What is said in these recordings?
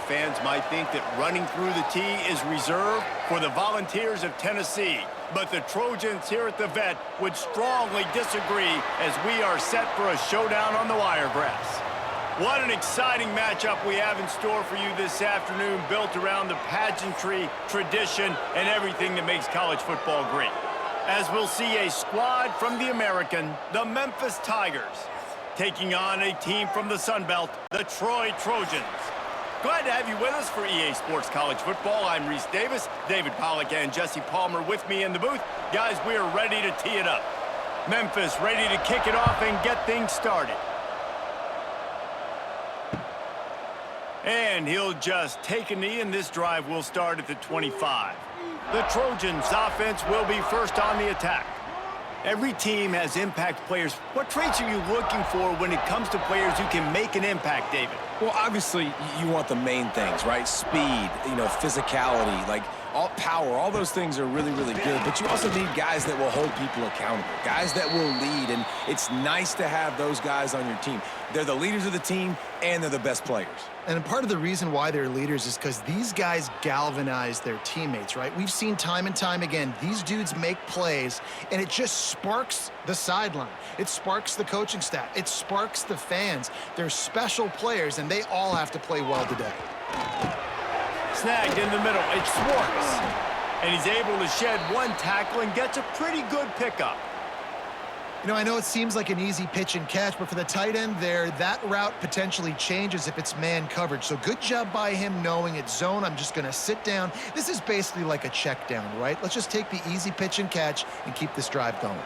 fans might think that running through the tee is reserved for the Volunteers of Tennessee. But the Trojans here at the Vet would strongly disagree as we are set for a showdown on the wiregrass. What an exciting matchup we have in store for you this afternoon, built around the pageantry, tradition, and everything that makes college football great. As we'll see a squad from the American, the Memphis Tigers, taking on a team from the Sun Belt, the Troy Trojans. Glad to have you with us for EA Sports College Football. I'm Reese Davis, David Pollack, and Jesse Palmer with me in the booth. Guys, we are ready to tee it up. Memphis ready to kick it off and get things started. And he'll just take a knee, and this drive will start at the 25. The Trojans' offense will be first on the attack. Every team has impact players. What traits are you looking for when it comes to players who can make an impact, David? Well, obviously, you want the main things, right? Speed, physicality, like all power, all those things are really, really good. But you also need guys that will hold people accountable, guys that will lead. And it's nice to have those guys on your team. They're the leaders of the team, and they're the best players. And part of the reason why they're leaders is because these guys galvanize their teammates, right? We've seen time and time again, these dudes make plays, and it just sparks the sideline. It sparks the coaching staff. It sparks the fans. They're special players, and they all have to play well today. Snagged in the middle. It's Swartz. And he's able to shed one tackle and gets a pretty good pickup. I know it seems like an easy pitch and catch, but for the tight end there, that route potentially changes if it's man coverage. So good job by him knowing it's zone. I'm just going to sit down. This is basically like a check down, right? Let's just take the easy pitch and catch and keep this drive going.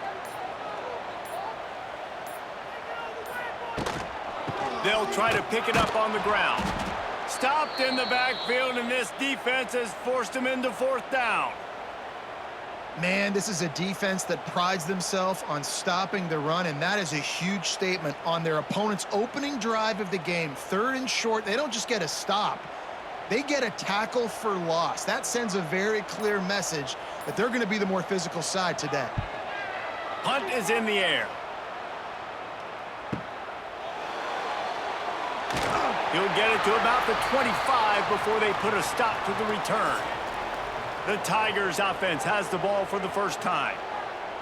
They'll try to pick it up on the ground. Stopped in the backfield, and this defense has forced him into fourth down. Man, this is a defense that prides themselves on stopping the run, and that is a huge statement on their opponent's opening drive of the game. 3rd and short, they don't just get a stop. They get a tackle for loss. That sends a very clear message that they're going to be the more physical side today. Punt is in the air. He'll get it to about the 25 before they put a stop to the return. The Tigers offense has the ball for the first time.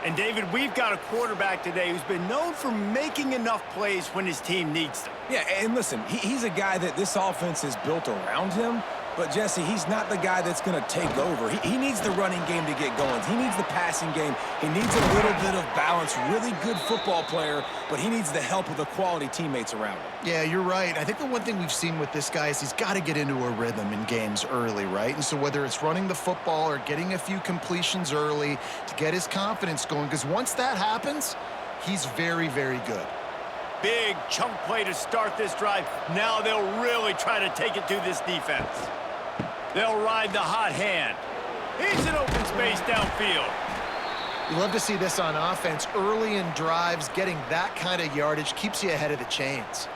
And David, we've got a quarterback today who's been known for making enough plays when his team needs them. Yeah, and listen, he's a guy that this offense is built around him. But, Jesse, he's not the guy that's going to take over. He needs the running game to get going. He needs the passing game. He needs a little bit of balance. Really good football player, but he needs the help of the quality teammates around him. Yeah, you're right. I think the one thing we've seen with this guy is he's got to get into a rhythm in games early, right? And so whether it's running the football or getting a few completions early to get his confidence going, because once that happens, he's very, very good. Big chunk play to start this drive. Now they'll really try to take it to this defense. They'll ride the hot hand. He's in open space downfield. You love to see this on offense. Early in drives, getting that kind of yardage keeps you ahead of the chains.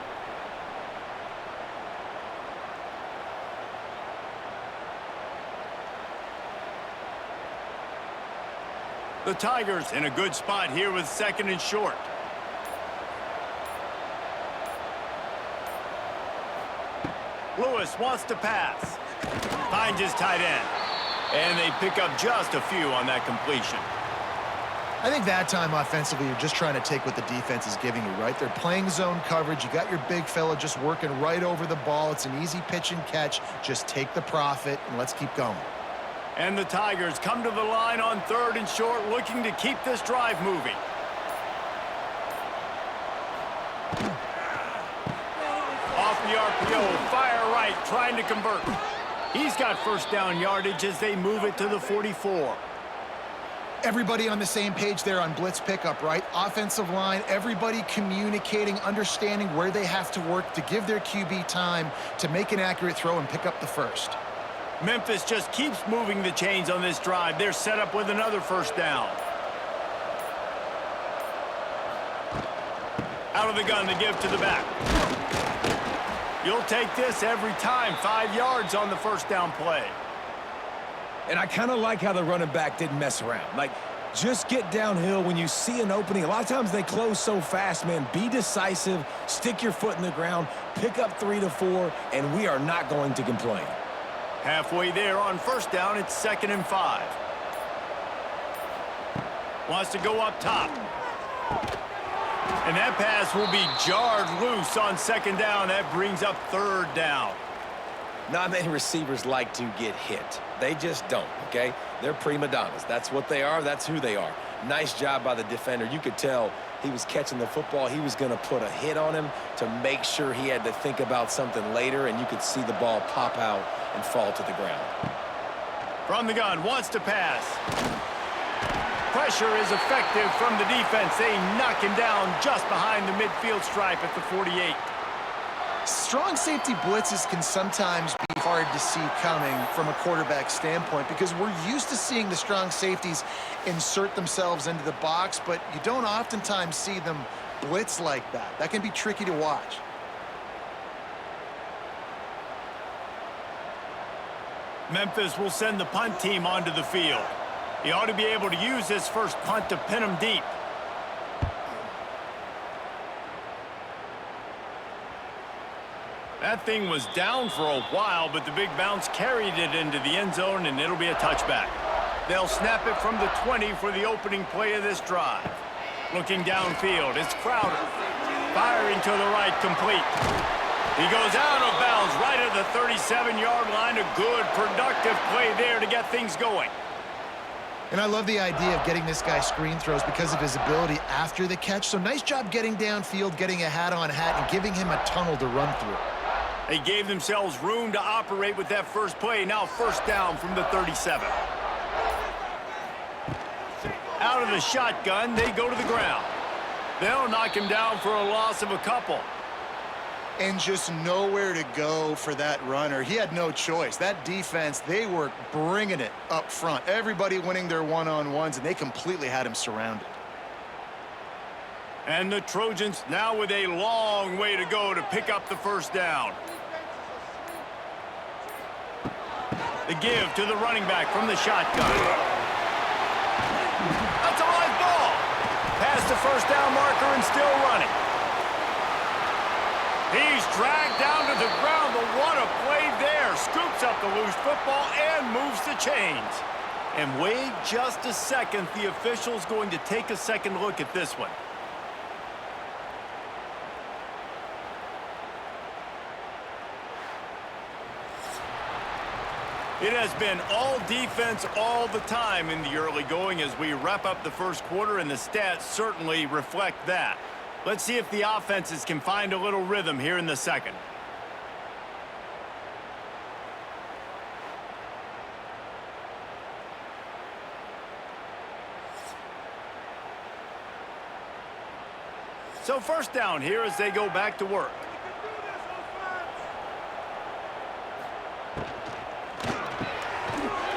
The Tigers in a good spot here with 2nd and short. Lewis wants to pass. Finds his tight end. And they pick up just a few on that completion. I think that time offensively, you're just trying to take what the defense is giving you, right? They're playing zone coverage. You got your big fella just working right over the ball. It's an easy pitch and catch. Just take the profit, and let's keep going. And the Tigers come to the line on 3rd and short, looking to keep this drive moving. Off the RPO, fire right, trying to convert. He's got first down yardage as they move it to the 44. Everybody on the same page there on blitz pickup, right? Offensive line, everybody communicating, understanding where they have to work to give their QB time to make an accurate throw and pick up the first. Memphis just keeps moving the chains on this drive. They're set up with another first down. Out of the gun to give to the back. You'll take this every time. 5 yards on the first down play. And I kind of like how the running back didn't mess around. Like, Just get downhill when you see an opening. A lot of times they close so fast, man. Be decisive, stick your foot in the ground, pick up 3 to 4, and we are not going to complain. Halfway there on first down, it's 2nd and 5. Wants to go up top. And that pass will be jarred loose on 2nd down. That brings up 3rd down. Not many receivers like to get hit. They just don't, okay? They're prima donnas. That's what they are. That's who they are. Nice job by the defender. You could tell he was catching the football. He was going to put a hit on him to make sure he had to think about something later, and you could see the ball pop out and fall to the ground. From the gun, wants to pass. Pressure is effective from the defense. They knock him down just behind the midfield stripe at the 48. Strong safety blitzes can sometimes be hard to see coming from a quarterback standpoint because we're used to seeing the strong safeties insert themselves into the box, but you don't oftentimes see them blitz like that. That can be tricky to watch. Memphis will send the punt team onto the field. He ought to be able to use this first punt to pin him deep. That thing was down for a while, but the big bounce carried it into the end zone, and it'll be a touchback. They'll snap it from the 20 for the opening play of this drive. Looking downfield, it's Crowder. Firing to the right, complete. He goes out of bounds right at the 37-yard line. A good, productive play there to get things going. And I love the idea of getting this guy screen throws because of his ability after the catch. So nice job getting downfield, getting a hat-on-hat, and giving him a tunnel to run through. They gave themselves room to operate with that first play. Now first down from the 37. Out of the shotgun, they go to the ground. They'll knock him down for a loss of a couple. And just nowhere to go for that runner. He had no choice. That defense, they were bringing it up front. Everybody winning their one-on-ones, and they completely had him surrounded. And the Trojans now with a long way to go to pick up the first down. The give to the running back from the shotgun. That's a live ball. Past the first down marker and still running. He's dragged down to the ground, but what a play there. Scoops up the loose football and moves the chains. And wait just a second. The official's going to take a second look at this one. It has been all defense all the time in the early going as we wrap up the first quarter, and the stats certainly reflect that. Let's see if the offenses can find a little rhythm here in the second. So first down here as they go back to work.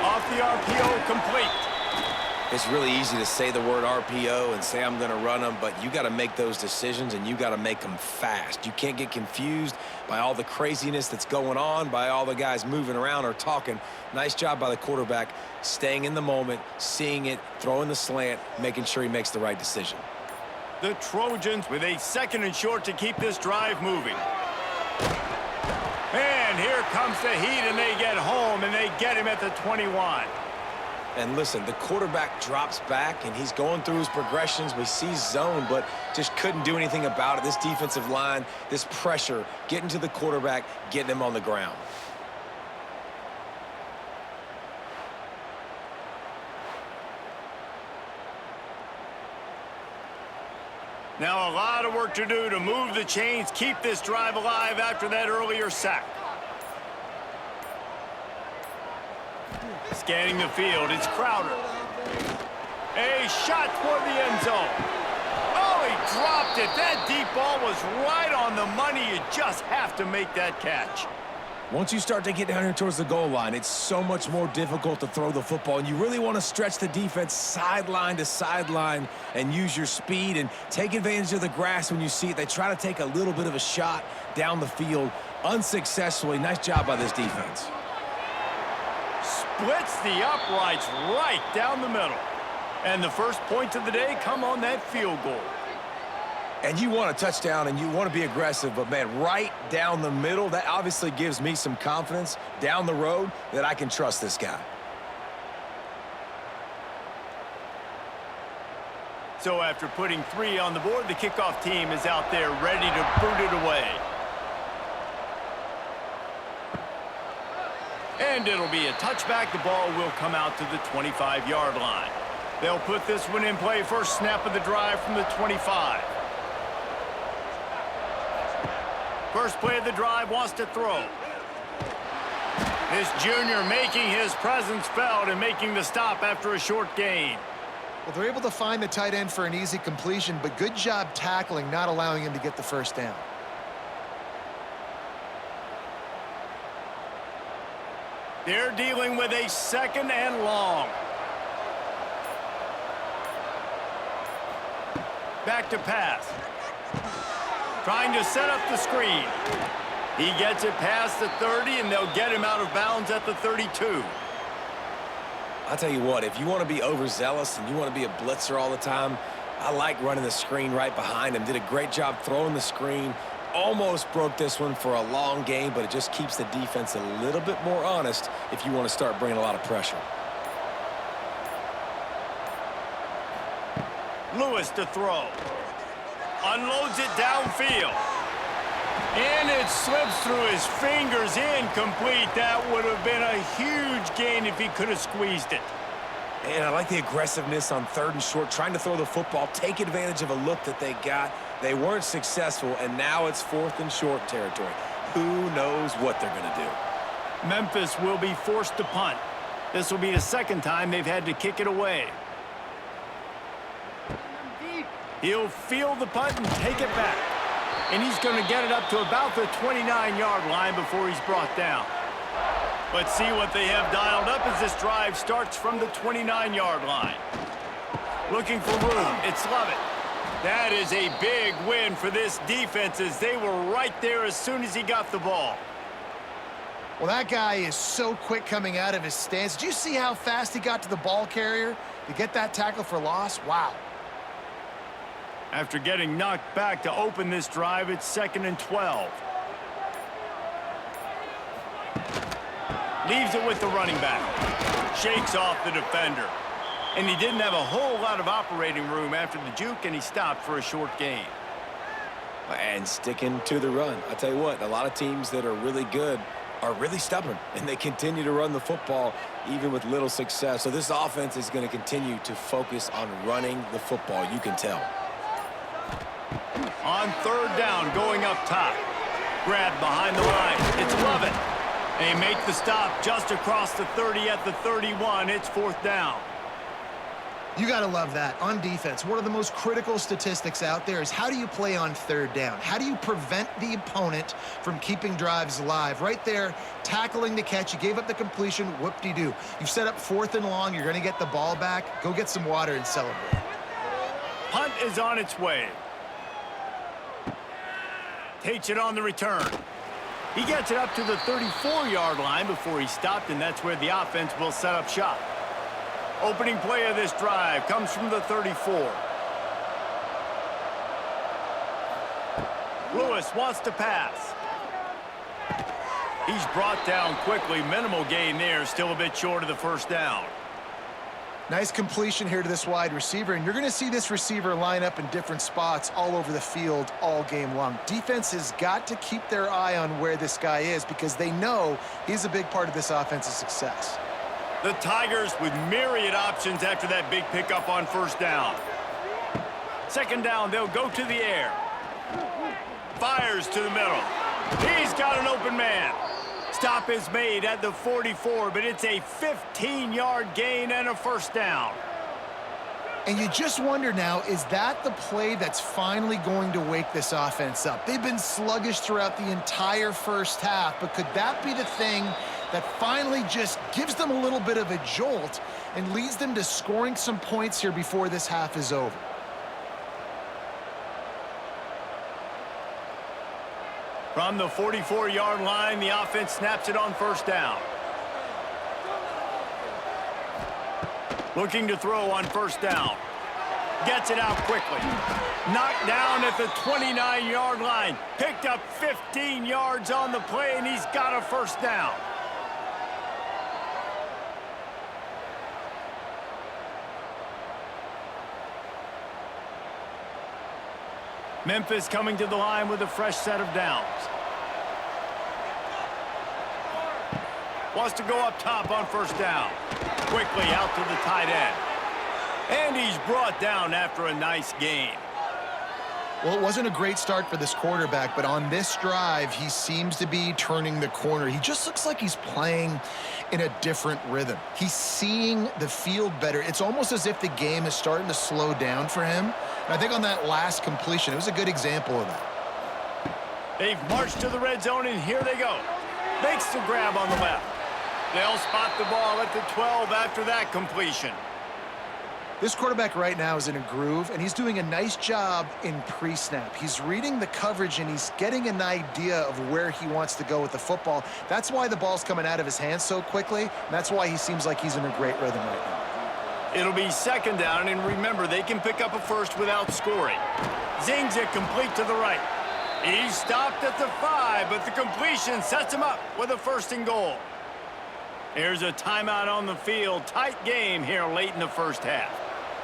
Off the RPO, complete. It's really easy to say the word RPO and say I'm going to run them, but you got to make those decisions, and you got to make them fast. You can't get confused by all the craziness that's going on, by all the guys moving around or talking. Nice job by the quarterback, staying in the moment, seeing it, throwing the slant, making sure he makes the right decision. The Trojans with a 2nd and short to keep this drive moving. And here comes the heat, and they get home, and they get him at the 21. And listen, the quarterback drops back, and he's going through his progressions. We see zone, but just couldn't do anything about it. This defensive line, this pressure, getting to the quarterback, getting him on the ground. Now a lot of work to do to move the chains, keep this drive alive after that earlier sack. Scanning the field, it's Crowder. A shot toward the end zone. Oh, he dropped it. That deep ball was right on the money. You just have to make that catch. Once you start to get down here towards the goal line, it's so much more difficult to throw the football, and you really want to stretch the defense sideline to sideline and use your speed and take advantage of the grass when you see it. They try to take a little bit of a shot down the field unsuccessfully. Nice job by this defense. Splits the uprights right down the middle. And the first points of the day come on that field goal. And you want a touchdown and you want to be aggressive, but man, right down the middle, that obviously gives me some confidence down the road that I can trust this guy. So after putting 3 on the board, the kickoff team is out there ready to boot it away. And it'll be a touchback. The ball will come out to the 25-yard line. They'll put this one in play. First snap of the drive from the 25. First play of the drive, wants to throw. This junior making his presence felt and making the stop after a short gain. Well, they're able to find the tight end for an easy completion, but good job tackling, not allowing him to get the first down. They're dealing with a 2nd and long. Back to pass. Trying to set up the screen. He gets it past the 30, and they'll get him out of bounds at the 32. I'll tell you what, if you want to be overzealous and you want to be a blitzer all the time, I like running the screen right behind him. Did a great job throwing the screen. Almost broke this one for a long game, but it just keeps the defense a little bit more honest if you want to start bringing a lot of pressure. Lewis to throw. Unloads it downfield. And it slips through his fingers, incomplete. That would have been a huge gain if he could have squeezed it. And I like the aggressiveness on 3rd and short, trying to throw the football, take advantage of a look that they got. They weren't successful, and now it's 4th and short territory. Who knows what they're going to do? Memphis will be forced to punt. This will be the 2nd time they've had to kick it away. He'll field the punt and take it back. And he's going to get it up to about the 29-yard line before he's brought down. Let's see what they have dialed up as this drive starts from the 29-yard line. Looking for room. It's Lovett. That is a big win for this defense as they were right there as soon as he got the ball. Well, that guy is so quick coming out of his stance. Did you see how fast he got to the ball carrier to get that tackle for loss? Wow. After getting knocked back to open this drive, it's 2nd and 12. Leaves it with the running back. Shakes off the defender. And he didn't have a whole lot of operating room after the juke, and he stopped for a short gain. And sticking to the run. I tell you what, a lot of teams that are really good are really stubborn, and they continue to run the football even with little success. So this offense is going to continue to focus on running the football. You can tell. On 3rd down, going up top. Grabbed behind the line. It's Lovett. They make the stop just across the 30 at the 31. It's 4th down. You got to love that. On defense, one of the most critical statistics out there is how do you play on 3rd down? How do you prevent the opponent from keeping drives alive? Right there, tackling the catch. You gave up the completion. Whoop-de-doo. You've set up 4th and long. You're going to get the ball back. Go get some water and celebrate. Punt is on its way. Takes it on the return. He gets it up to the 34-yard line before he stopped, and that's where the offense will set up shop. Opening play of this drive comes from the 34. Lewis wants to pass. He's brought down quickly. Minimal gain there, still a bit short of the 1st down. Nice completion here to this wide receiver, and you're going to see this receiver line up in different spots all over the field all game long. Defense has got to keep their eye on where this guy is because they know he's a big part of this offense's success. The Tigers with myriad options after that big pickup on 1st down. 2nd down, they'll go to the air. Fires to the middle. He's got an open man. Stop is made at the 44, but it's a 15-yard gain and a 1st down. And you just wonder now, is that the play that's finally going to wake this offense up? They've been sluggish throughout the entire 1st half, but could that be the thing that finally just gives them a little bit of a jolt and leads them to scoring some points here before this half is over? From the 44-yard line, the offense snaps it on 1st down. Looking to throw on first down. Gets it out quickly. Knocked down at the 29-yard line. Picked up 15 yards on the play, and he's got a first down. Memphis coming to the line with a fresh set of downs. Wants to go up top on first down. Quickly out to the tight end. And he's brought down after a nice gain. Well, it wasn't a great start for this quarterback, but on this drive, he seems to be turning the corner. He just looks like he's playing in a different rhythm. He's seeing the field better. It's almost as if the game is starting to slow down for him. And I think on that last completion, it was a good example of that. They've marched to the red zone, and here they go. Makes the grab on the left. They'll spot the ball at the 12 after that completion. This quarterback right now is in a groove, and he's doing a nice job in pre-snap. He's reading the coverage, and he's getting an idea of where he wants to go with the football. That's why the ball's coming out of his hands so quickly, and that's why he seems like he's in a great rhythm right now. It'll be second down, and remember, they can pick up a first without scoring. Zings it complete to the right. He stopped at the 5, but the completion sets him up with a first and goal. Here's a timeout on the field. Tight game here late in the first half.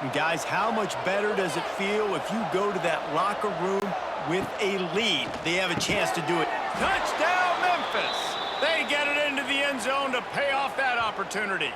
And guys, how much better does it feel if you go to that locker room with a lead? They have a chance to do it. Touchdown, Memphis! They get it into the end zone to pay off that opportunity.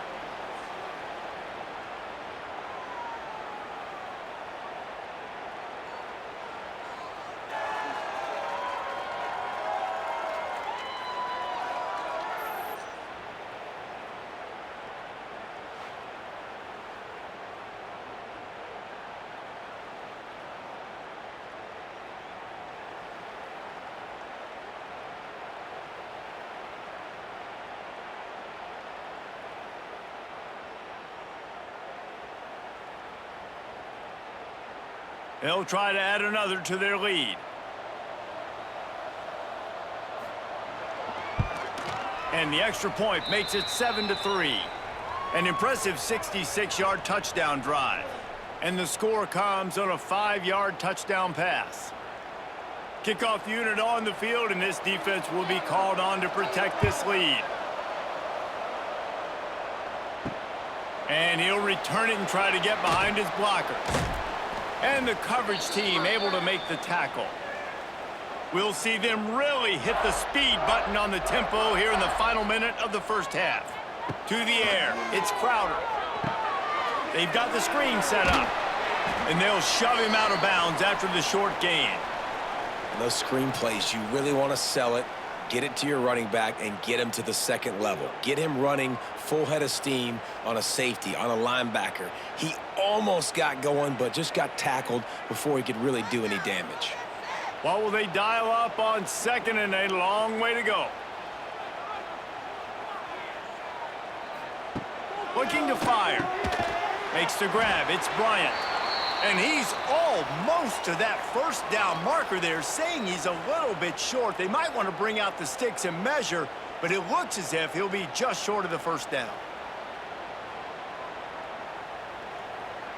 They'll try to add another to their lead. And the extra point makes it 7-3. An impressive 66-yard touchdown drive. And the score comes on a 5-yard touchdown pass. Kickoff unit on the field, and this defense will be called on to protect this lead. And he'll return it and try to get behind his blockers. And the coverage team able to make the tackle. We'll see them really hit the speed button on the tempo here in the final minute of the first half. To the air, it's Crowder. They've got the screen set up. And they'll shove him out of bounds after the short gain. And those screen plays, you really want to sell it, get it to your running back, and get him to the second level. Get him running full head of steam on a safety, on a linebacker. He almost got going, but just got tackled before he could really do any damage. What will they dial up on second, and a long way to go? Looking to fire. Makes the grab. It's Bryant. And he's almost to that first down marker there, saying he's a little bit short. They might want to bring out the sticks and measure, but it looks as if he'll be just short of the first down.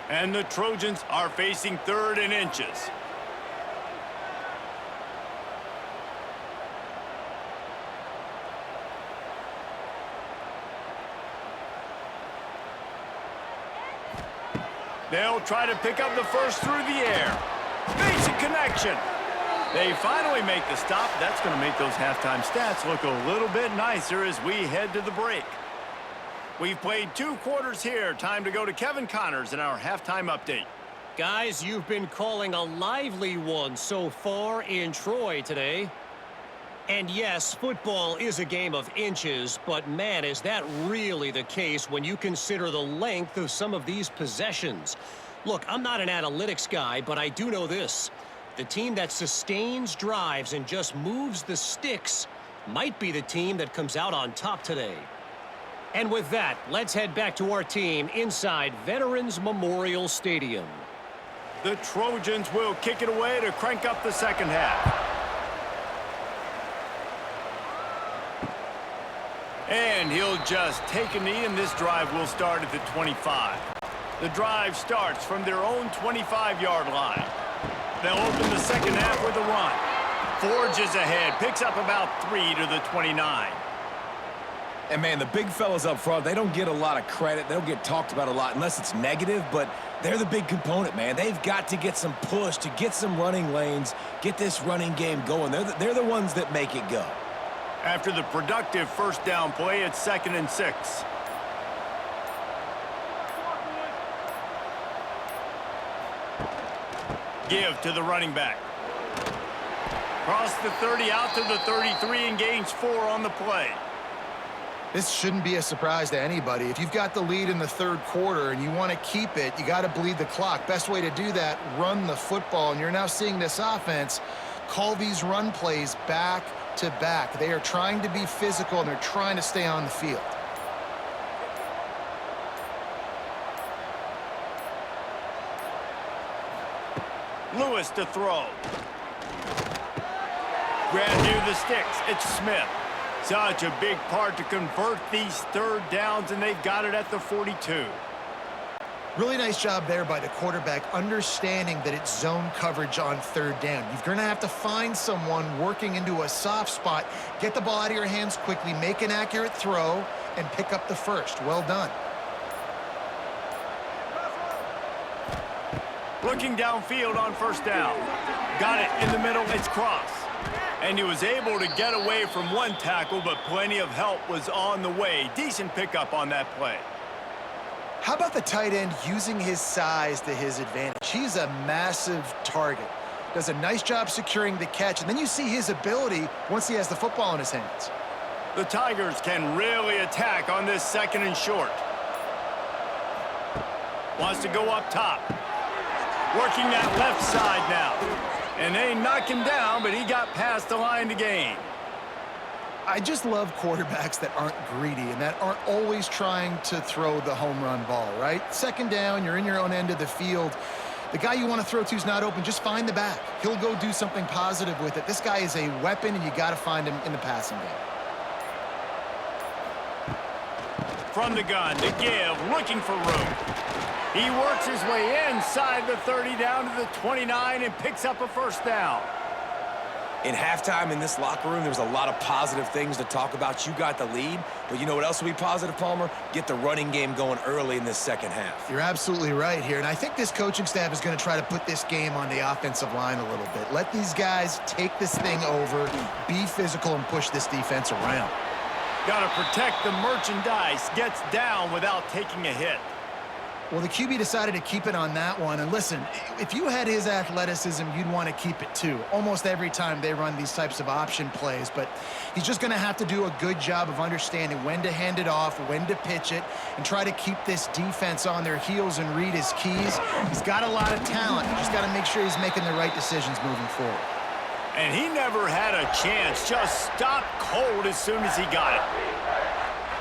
And the Trojans are facing 3rd and inches. They'll try to pick up the first through the air. Basic connection. They finally make the stop. That's going to make those halftime stats look a little bit nicer as we head to the break. We've played 2 quarters here. Time to go to Kevin Connors in our halftime update. Guys, you've been calling a lively one so far in Troy today. And yes, football is a game of inches, but man, is that really the case when you consider the length of some of these possessions. Look, I'm not an analytics guy, but I do know this. The team that sustains drives and just moves the sticks might be the team that comes out on top today. And with that, let's head back to our team inside Veterans Memorial Stadium. The Trojans will kick it away to crank up the second half. And he'll just take a knee, and this drive will start at the 25. The drive starts from their own 25-yard line. They'll open the second half with a run. Forges ahead, picks up about 3 to the 29. And, man, the big fellas up front, they don't get a lot of credit. They don't get talked about a lot unless it's negative, but they're the big component, man. They've got to get some push, to get some running lanes, get this running game going. They're the ones that make it go. After the productive first down play, it's 2nd and 6. Give to the running back. Cross the 30 out to the 33 and gains 4 on the play. This shouldn't be a surprise to anybody. If you've got the lead in the third quarter and you want to keep it, you got to bleed the clock. Best way to do that, run the football. And you're now seeing this offense call these run plays back to back. They are trying to be physical and they're trying to stay on the field. Lewis to throw. Grab near the sticks. It's Smith. Such a big part to convert these third downs, and they've got it at the 42. Really nice job there by the quarterback, understanding that it's zone coverage on third down. You're going to have to find someone working into a soft spot, get the ball out of your hands quickly, make an accurate throw, and pick up the first. Well done. Looking downfield on first down. Got it in the middle. It's Cross. And he was able to get away from one tackle, but plenty of help was on the way. Decent pickup on that play. How about the tight end using his size to his advantage? He's a massive target. Does a nice job securing the catch, and then you see his ability once he has the football in his hands. The Tigers can really attack on this 2nd and short. Wants to go up top. Working that left side now. And they knock him down, but he got past the line to gain. I just love quarterbacks that aren't greedy and that aren't always trying to throw the home run ball, right? 2nd down, you're in your own end of the field. The guy you want to throw to is not open. Just find the back. He'll go do something positive with it. This guy is a weapon, and you got to find him in the passing game. From the gun to give, looking for room. He works his way inside the 30 down to the 29 and picks up a first down. In halftime in this locker room, there was a lot of positive things to talk about. You got the lead, but you know what else will be positive, Palmer? Get the running game going early in this second half. You're absolutely right here, and I think this coaching staff is going to try to put this game on the offensive line a little bit. Let these guys take this thing over, be physical, and push this defense around. Got to protect the merchandise. Gets down without taking a hit. Well, the QB decided to keep it on that one. And listen, if you had his athleticism, you'd want to keep it too. Almost every time they run these types of option plays. But he's just going to have to do a good job of understanding when to hand it off, when to pitch it, and try to keep this defense on their heels and read his keys. He's got a lot of talent. You just got to make sure he's making the right decisions moving forward. And he never had a chance. Just stopped cold as soon as he got it.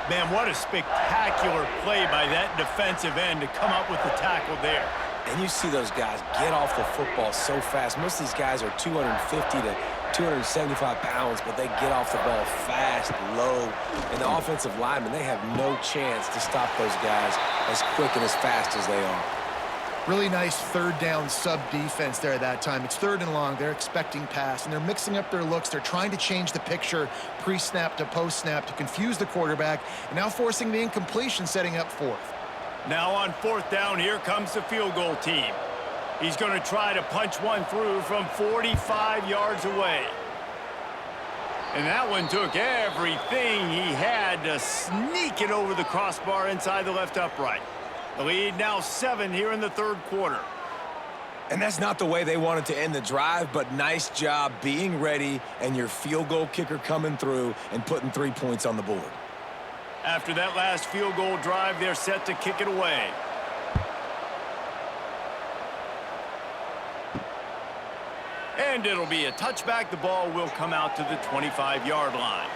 Man, what a spectacular play by that defensive end to come up with the tackle there. And you see those guys get off the football so fast. Most of these guys are 250 to 275 pounds, but they get off the ball fast, low. And the offensive linemen, they have no chance to stop those guys as quick and as fast as they are. Really nice third down sub defense there at that time. It's 3rd and long. They're expecting pass, and they're mixing up their looks. They're trying to change the picture pre-snap to post-snap to confuse the quarterback, and now forcing the incompletion, setting up 4th. Now on 4th down, here comes the field goal team. He's going to try to punch one through from 45 yards away. And that one took everything he had to sneak it over the crossbar inside the left upright. The lead now 7 here in the 3rd quarter. And that's not the way they wanted to end the drive, but nice job being ready and your field goal kicker coming through and putting 3 points on the board. After that last field goal drive, they're set to kick it away. And it'll be a touchback. The ball will come out to the 25-yard line.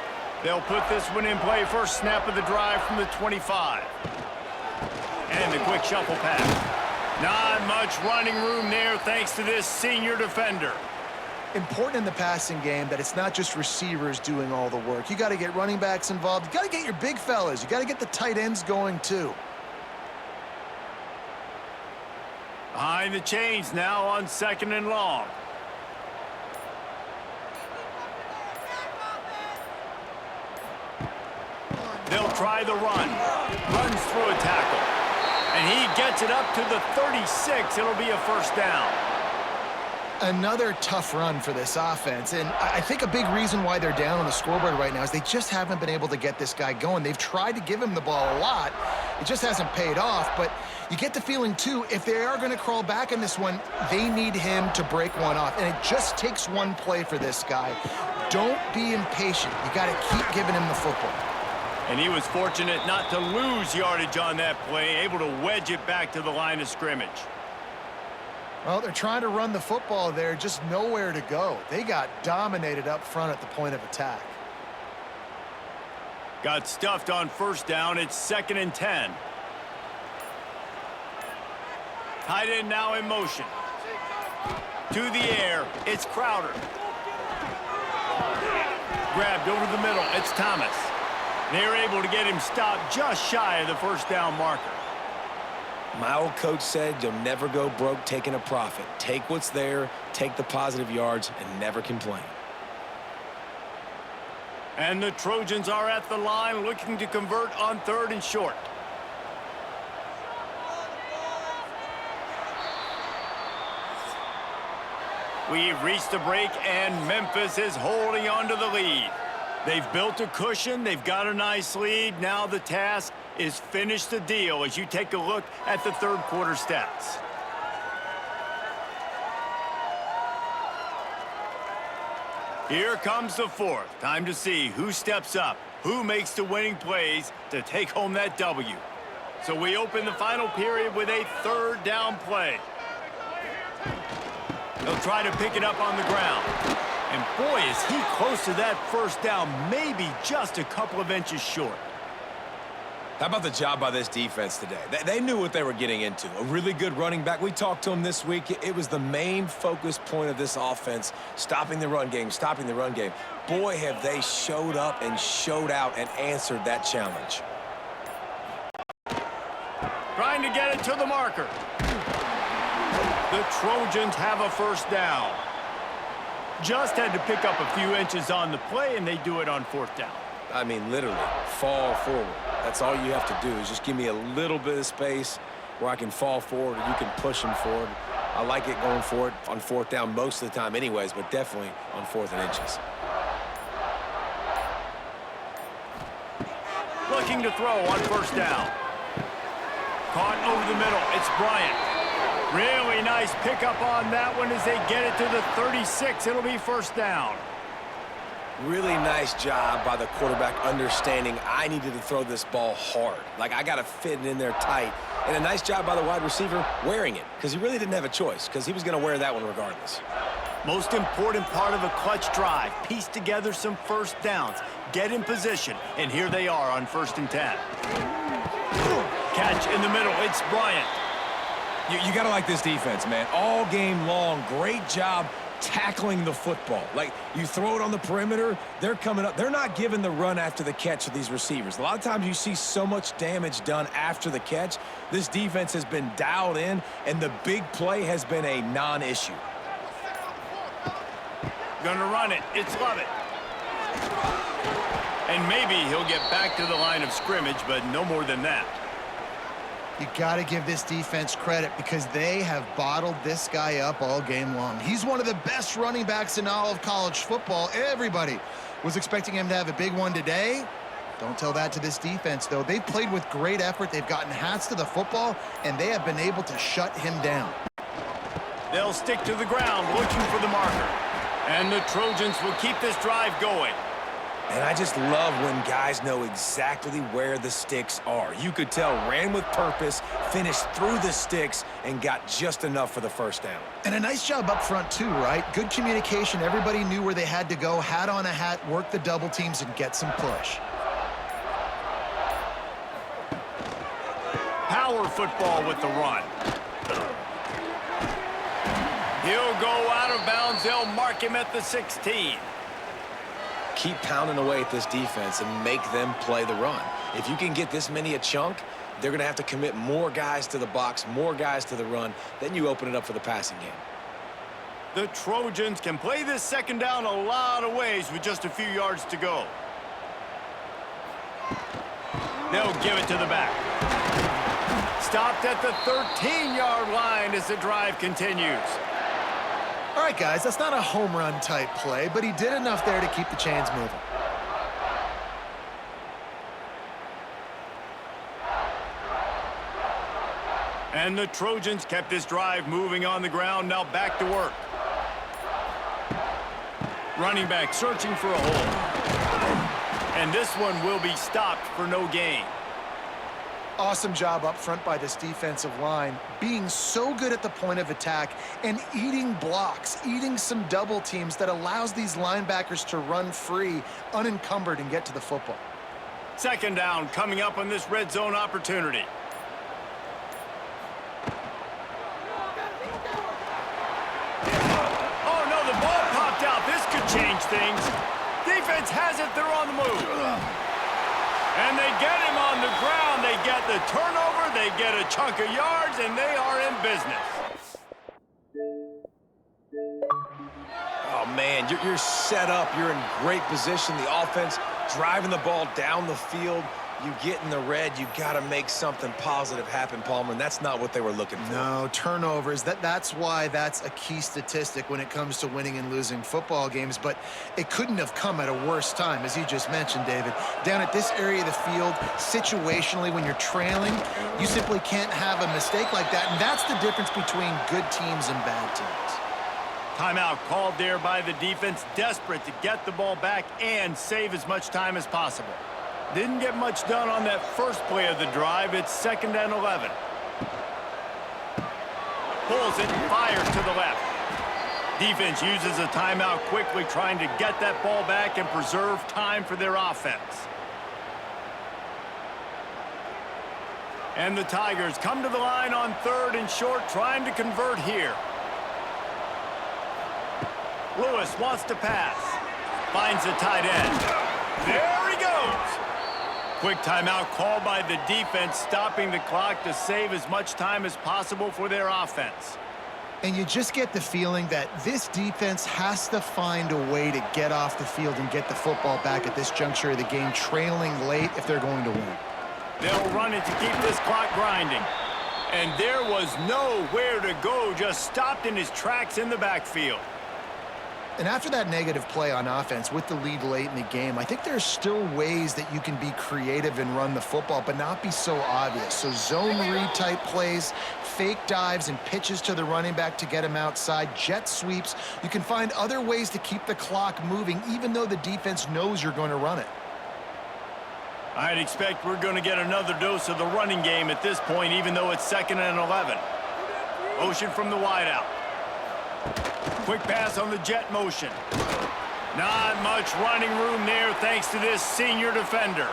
They'll put this one in play. First snap of the drive from the 25. And the quick shuffle pass. Not much running room there thanks to this senior defender. Important in the passing game that it's not just receivers doing all the work. You got to get running backs involved. You got to get your big fellas. You got to get the tight ends going too. Behind the chains now on 2nd and long. They'll try the run. Runs through a tackle. And he gets it up to the 36. It'll be a first down. Another tough run for this offense, and I think a big reason why they're down on the scoreboard right now is they just haven't been able to get this guy going. They've tried to give him the ball a lot. It just hasn't paid off, but you get the feeling, too, if they are going to crawl back in this one, they need him to break one off, and it just takes one play for this guy. Don't be impatient. You got to keep giving him the football. And he was fortunate not to lose yardage on that play, able to wedge it back to the line of scrimmage. Well, they're trying to run the football there, just nowhere to go. They got dominated up front at the point of attack. Got stuffed on first down. It's 2nd and 10. Tight end now in motion. To the air. It's Crowder. Grabbed over the middle. It's Thomas. They're able to get him stopped just shy of the first down marker. My old coach said you'll never go broke taking a profit. Take what's there, take the positive yards, and never complain. And the Trojans are at the line looking to convert on 3rd and short. We've reached the break, and Memphis is holding on to the lead. They've built a cushion. They've got a nice lead. Now the task is finish the deal as you take a look at the third quarter stats. Here comes the fourth. Time to see who steps up, who makes the winning plays to take home that W. So we open the final period with a 3rd down play. They'll try to pick it up on the ground. And boy, is he close to that first down, maybe just a couple of inches short. How about the job by this defense today? They knew what they were getting into. A really good running back. We talked to him this week. It was the main focus point of this offense, stopping the run game, stopping the run game. Boy, have they showed up and showed out and answered that challenge. Trying to get it to the marker. The Trojans have a first down. Just had to pick up a few inches on the play, and they do it on 4th down. I mean, literally, fall forward. That's all you have to do is just give me a little bit of space where I can fall forward and you can push him forward. I like it going for it on 4th down most of the time anyways, but definitely on 4th and inches. Looking to throw on first down. Caught over the middle. It's Bryant. Really nice pickup on that one as they get it to the 36. It'll be first down. Really nice job by the quarterback understanding I needed to throw this ball hard. Like, I got to fit it in there tight. And a nice job by the wide receiver wearing it because he really didn't have a choice because he was going to wear that one regardless. Most important part of a clutch drive. Piece together some first downs. Get in position. And here they are on 1st and 10. Catch in the middle. It's Bryant. You got to like this defense, man. All game long, great job tackling the football. Like, you throw it on the perimeter, they're coming up. They're not giving the run after the catch to these receivers. A lot of times you see so much damage done after the catch. This defense has been dialed in, and the big play has been a non-issue. Gonna run it. It's Lovett. And maybe he'll get back to the line of scrimmage, but no more than that. You got to give this defense credit because they have bottled this guy up all game long. He's one of the best running backs in all of college football. Everybody was expecting him to have a big one today. Don't tell that to this defense, though. They've played with great effort. They've gotten hats to the football, and they have been able to shut him down. They'll stick to the ground looking for the marker. And the Trojans will keep this drive going. And I just love when guys know exactly where the sticks are. You could tell ran with purpose, finished through the sticks, and got just enough for the first down. And a nice job up front, too, right? Good communication. Everybody knew where they had to go, hat on a hat, work the double teams, and get some push. Power football with the run. He'll go out of bounds. They'll mark him at the 16. keep pounding away at this defense and make them play the run. If you can get this many a chunk, they're going to have to commit more guys to the box, more guys to the run. Then you open it up for the passing game. The Trojans can play this second down a lot of ways with just a few yards to go. They'll give it to the back. Stopped at the 13-yard line as the drive continues. All right, guys, that's not a home run type play, but he did enough there to keep the chains moving. And the Trojans kept this drive moving on the ground. Now back to work. Running back searching for a hole. And this one will be stopped for no gain. Awesome job up front by this defensive line, being so good at the point of attack and eating blocks, eating some double teams that allows these linebackers to run free, unencumbered, and get to the football. Second down coming up on this red zone opportunity. Oh, no, the ball popped out. This could change things. Defense has it. They're on the move. And they get him on the ground. They get the turnover. They get a chunk of yards, and they are in business. Oh, man, you're set up. You're in great position. The offense driving the ball down the field. You get in the red, you got to make something positive happen, Palmer, and that's not what they were looking for. No, turnovers. That's why that's a key statistic when it comes to winning and losing football games, but it couldn't have come at a worse time, as you just mentioned, David. Down at this area of the field, situationally, when you're trailing, you simply can't have a mistake like that, and that's the difference between good teams and bad teams. Timeout called there by the defense, desperate to get the ball back and save as much time as possible. Didn't get much done on that first play of the drive. It's 2nd and 11. Pulls it and fires to the left. Defense uses a timeout quickly, trying to get that ball back and preserve time for their offense. And the Tigers come to the line on 3rd and short, trying to convert here. Lewis wants to pass. Finds the tight end. There he goes. Quick timeout called by the defense, stopping the clock to save as much time as possible for their offense. And you just get the feeling that this defense has to find a way to get off the field and get the football back at this juncture of the game, trailing late if they're going to win. They'll run it to keep this clock grinding. And there was nowhere to go, just stopped in his tracks in the backfield. And after that negative play on offense with the lead late in the game, I think there's still ways that you can be creative and run the football, but not be so obvious. So zone read type plays, fake dives and pitches to the running back to get him outside, jet sweeps. You can find other ways to keep the clock moving, even though the defense knows you're going to run it. I'd expect we're going to get another dose of the running game at this point, even though it's 2nd and 11. Motion from the wideout. Quick pass on the jet motion. Not much running room there thanks to this senior defender.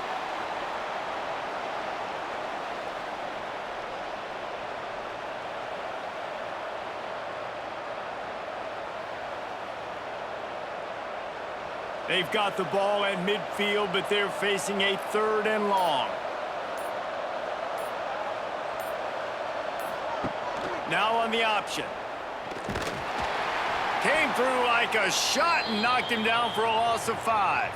They've got the ball at midfield, but they're facing a 3rd and long. Now on the option. Came through like a shot and knocked him down for a loss of 5.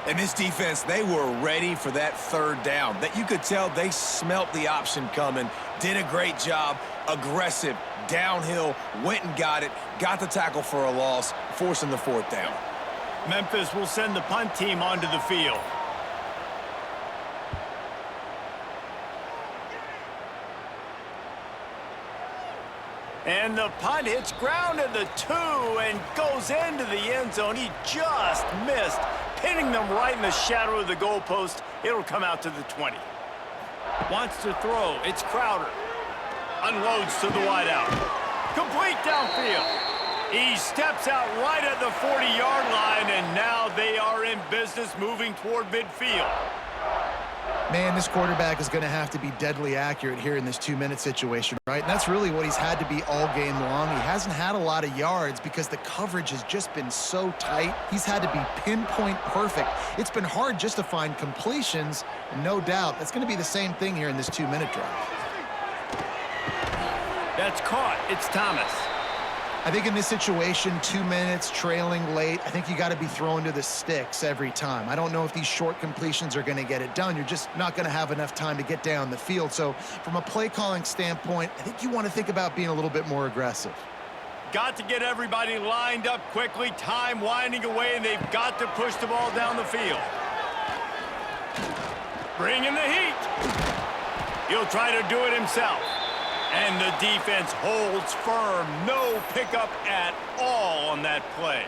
And this defense, they were ready for that 3rd down. That you could tell they smelt the option coming, did a great job, aggressive, downhill, went and got it, got the tackle for a loss, forcing the 4th down. Memphis will send the punt team onto the field. And the punt hits ground at the 2 and goes into the end zone. He just missed, pinning them right in the shadow of the goalpost. It'll come out to the 20. Wants to throw. It's Crowder. Unloads to the wideout. Complete downfield. He steps out right at the 40-yard line, and now they are in business moving toward midfield. Man, this quarterback is going to have to be deadly accurate here in this 2-minute situation, right? And that's really what he's had to be all game long. He hasn't had a lot of yards because the coverage has just been so tight. He's had to be pinpoint perfect. It's been hard just to find completions, and no doubt that's going to be the same thing here in this 2-minute drive. That's caught. It's Thomas. I think in this situation, 2 minutes, trailing late, I think you got to be throwing to the sticks every time. I don't know if these short completions are going to get it done. You're just not going to have enough time to get down the field. So from a play calling standpoint, I think you want to think about being a little bit more aggressive. Got to get everybody lined up quickly. Time winding away, and they've got to push the ball down the field. Bring in the heat. He'll try to do it himself. And the defense holds firm. No pickup at all on that play.